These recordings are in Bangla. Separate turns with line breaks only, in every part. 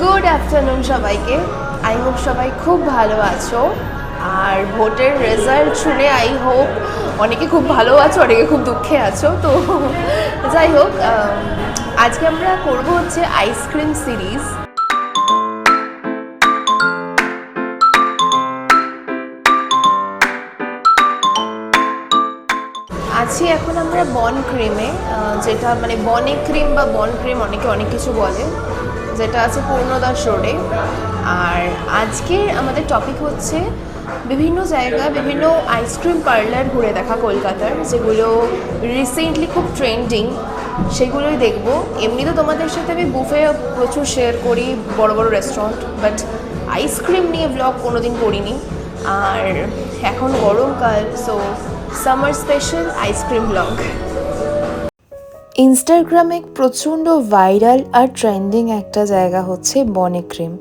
গুড আফটারনুন সবাইকে। আই হোপ সবাই খুব ভালো আছো। আর ভোটের রেজাল্ট শুনে আই হোপ অনেকে খুব ভালো আছো, অনেকে খুব দুঃখে আছো। তো যাই হোক, আজকে আমরা করব হচ্ছে আইসক্রিম সিরিজ। আছি এখন আমরা বন ক্রিমে, যেটা মানে বনে ক্রিম বা বন ক্রিম অনেকে অনেক কিছু বলে, যেটা আছে পূর্ণদাস রোডে। আর আজকে আমাদের টপিক হচ্ছে বিভিন্ন জায়গা, বিভিন্ন আইসক্রিম পার্লার ঘুরে দেখা কলকাতার, যেগুলো রিসেন্টলি খুব ট্রেন্ডিং, সেগুলোই দেখবো। এমনি তো তোমাদের সাথে আমি বুফে প্রচুর শেয়ার করি, বড় বড় রেস্টুরেন্ট, বাট আইসক্রিম নিয়ে ব্লগ কোনোদিন করিনি। আর এখন গরমকাল, so summer special ice cream blog. ইনস্টাগ্রামে প্রচণ্ড ভাইরাল আর ট্রেন্ডিং একটা জায়গা হচ্ছে বনে ক্রিম।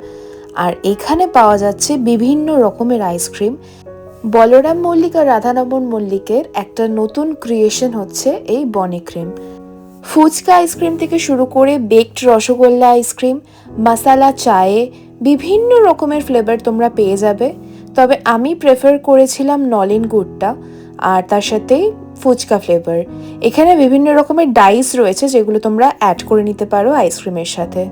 আর এখানে পাওয়া যাচ্ছে বিভিন্ন রকমের আইসক্রিম। বলরাম মল্লিক আর রাধারমণ মল্লিকের একটা নতুন ক্রিয়েশন হচ্ছে এই বনে ক্রিম। ফুচকা আইসক্রিম থেকে শুরু করে বেকড রসগোল্লা আইসক্রিম, মশালা চায়ে বিভিন্ন রকমের ফ্লেভার তোমরা পেয়ে যাবে। তবে আমি প্রেফার করেছিলাম নলেন গুড়টা, আর তার সাথে ফুচকা ফ্লেভার। এখানে বিভিন্ন রকমের ডাইস রয়েছে, যেগুলো তোমরা অ্যাড করে নিতে পারো আইসক্রিমের সাথে।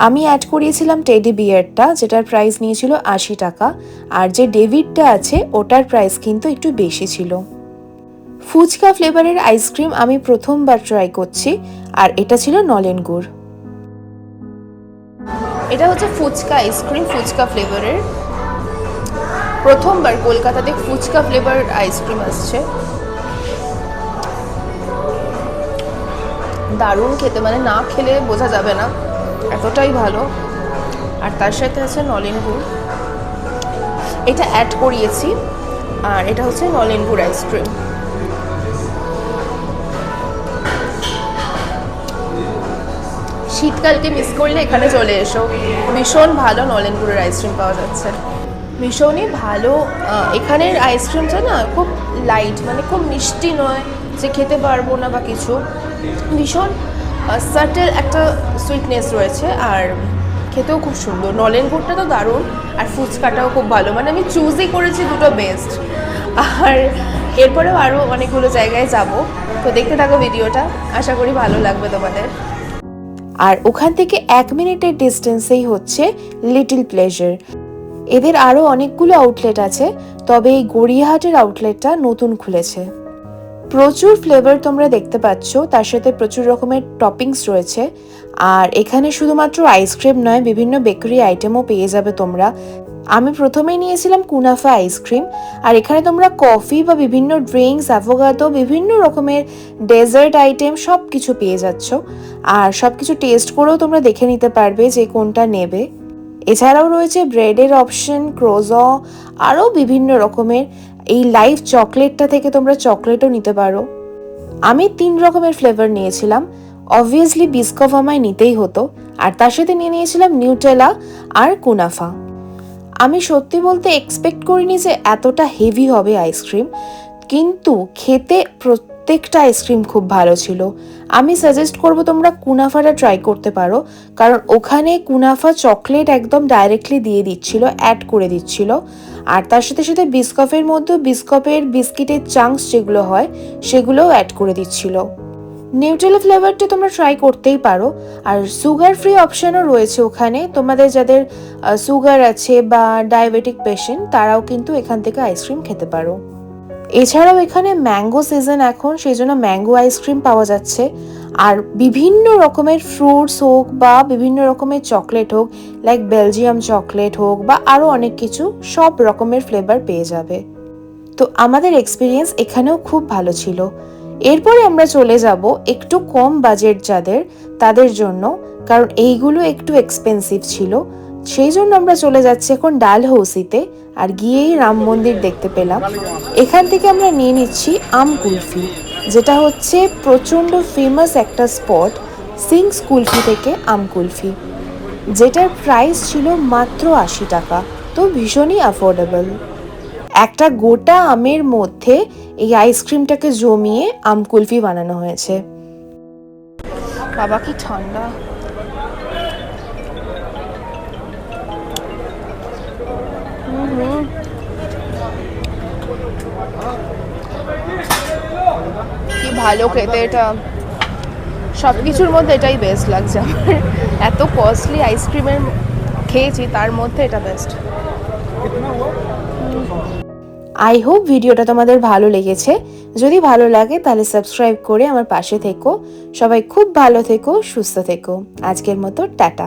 আমি অ্যাড করিয়েছিলাম টেডি বিয়ারটা, যেটার প্রাইস নিয়েছিল 80 টাকা। আর যে ডেভিডটা আছে ওটার প্রাইস কিন্তু একটু বেশি ছিল। ফুচকা ফ্লেভারের আইসক্রিম আমি প্রথমবার ট্রাই করছি, আর এটা ছিল নলেন গুড়। এটা হচ্ছে ফুচকা আইসক্রিম, ফুচকা ফ্লেভারের। প্রথমবার কলকাতাতে ফুচকা ফ্লেভার আইসক্রিম আসছে। দারুণ খেতে, মানে না খেলে বোঝা যাবে না, এতটাই ভালো। আর তার সাথে আছে নলেন গুড়, এটা অ্যাড করিয়েছি। আর এটা হচ্ছে নলেন গুড় আইসক্রিম। শীতকালকে মিস করলে এখানে চলে এসো, ভীষণ ভালো নলেন গুড়ের আইসক্রিম পাওয়া যাচ্ছে, ভীষণই ভালো। এখানের আইসক্রিমটা না খুব লাইট, মানে খুব মিষ্টি নয় যে খেতে পারবো না বা কিছু, ভীষণ সাটেল একটা সুইটনেস রয়েছে। আর খেতেও খুব সুন্দর। নলেন গুড়টা তো দারুণ, আর ফুচকাটাও খুব ভালো। মানে আমি চুজই করেছি দুটো বেস্ট। আর এরপরেও আরও অনেকগুলো জায়গায় যাব, তো দেখতে থাকো ভিডিওটা, আশা করি ভালো লাগবে তোমাদের। আর ওখান থেকে 1 মিনিটের ডিস্টেন্সেই হচ্ছে লিটল প্লেজার। এদের আরও অনেকগুলো আউটলেট আছে, তবে এই গড়িয়াহাটের আউটলেটটা নতুন খুলেছে। প্রচুর ফ্লেভার তোমরা দেখতে পাচ্ছ, তার সাথে প্রচুর রকমের টপিংস রয়েছে। আর এখানে শুধুমাত্র আইসক্রিম নয়, বিভিন্ন বেকারি আইটেমও পেয়ে যাবে তোমরা। আমি প্রথমেই নিয়েছিলাম কুনাফা আইসক্রিম। আর এখানে তোমরা কফি বা বিভিন্ন ড্রিঙ্কস, অ্যাভোকাডো, বিভিন্ন রকমের ডেজার্ট আইটেম সব কিছু পেয়ে যাচ্ছ। আর সব কিছু টেস্ট করেও তোমরা দেখে নিতে পারবে যে কোনটা নেবে। এছাড়াও রয়েছে ব্রেডের অপশন, ক্রোজ, আরও বিভিন্ন রকমের। এই লাইভ চকলেটটা থেকে তোমরা চকলেটও নিতে পারো। আমি 3 রকমের ফ্লেভার নিয়েছিলাম। অবভিয়াসলি বিস্কভ আমায় নিতেই হতো, আর তার সাথে নিয়ে নিয়েছিলাম নিউটেলা আর কুনাফা। আমি সত্যি বলতে এক্সপেক্ট করিনি যে এতটা হেভি হবে আইসক্রিম, কিন্তু খেতে প্রত্যেকটা আইসক্রিম খুব ভালো ছিল। আমি সাজেস্ট করব তোমরা কুনাফাটা ট্রাই করতে পারো, কারণ ওখানে কুনাফা চকলেট একদম ডাইরেক্টলি দিয়ে দিচ্ছিল, অ্যাড করে দিচ্ছিল। আর তার সাথে সাথে বিস্কফের মধ্যে বিস্কফের বিস্কিটের চাঙ্কস যেগুলো হয় সেগুলোও অ্যাড করে দিচ্ছিল। নিউট্রেলা ফ্লেভারটা তোমরা ট্রাই করতেই পারো। আর সুগার ফ্রি অপশানও রয়েছে ওখানে, তোমাদের যাদের সুগার আছে বা ডায়াবেটিক পেশেন্ট, তারাও কিন্তু এখান থেকে আইসক্রিম খেতে পারো। এছাড়াও এখানে ম্যাঙ্গো সিজন এখন, সেই জন্য ম্যাঙ্গো আইসক্রিম পাওয়া যাচ্ছে। আর বিভিন্ন রকমের ফ্রুটস হোক বা বিভিন্ন রকমের চকলেট হোক, লাইক বেলজিয়াম চকলেট হোক বা আরও অনেক কিছু, সব রকমের ফ্লেভার পেয়ে যাবে। তো আমাদের এক্সপিরিয়েন্স এখানেও খুব ভালো ছিল। এরপরে আমরা চলে যাব একটু কম বাজেট যাদের, তাদের জন্য, কারণ এইগুলো একটু এক্সপেন্সিভ ছিল। সেই জন্য আমরা চলে যাচ্ছি এখন ডালহৌসিতে। আর গিয়েই রাম মন্দির দেখতে পেলাম। এখান থেকে আমরা নিয়ে নিচ্ছি আম কুলফি, যেটা হচ্ছে প্রচণ্ড ফেমাস একটা স্পট, সিংস কুলফি থেকে আম কুলফি, যেটার প্রাইস ছিল মাত্র 80 টাকা। তো ভীষণই অ্যাফোর্ডেবল। একটা গোটা আমের মধ্যে এই আইসক্রিমটাকে জমিয়ে আম কুলফি বানানো হয়েছে। বাবা কি ঠান্ডা! ভালো খেতে এটা, সব কিছুর মধ্যে এটাই বেস্ট লাগছে আমার। এত কস্টলি আইসক্রিমের খেয়েছি, তার মধ্যে এটা বেস্ট। আই হোপ ভিডিওটা তোমাদের ভালো লেগেছে। যদি ভালো লাগে তাহলে সাবস্ক্রাইব করে আমার পাশে থেকো। সবাই খুব ভালো থেকো, সুস্থ থেকো। আজকের মতো টাটা।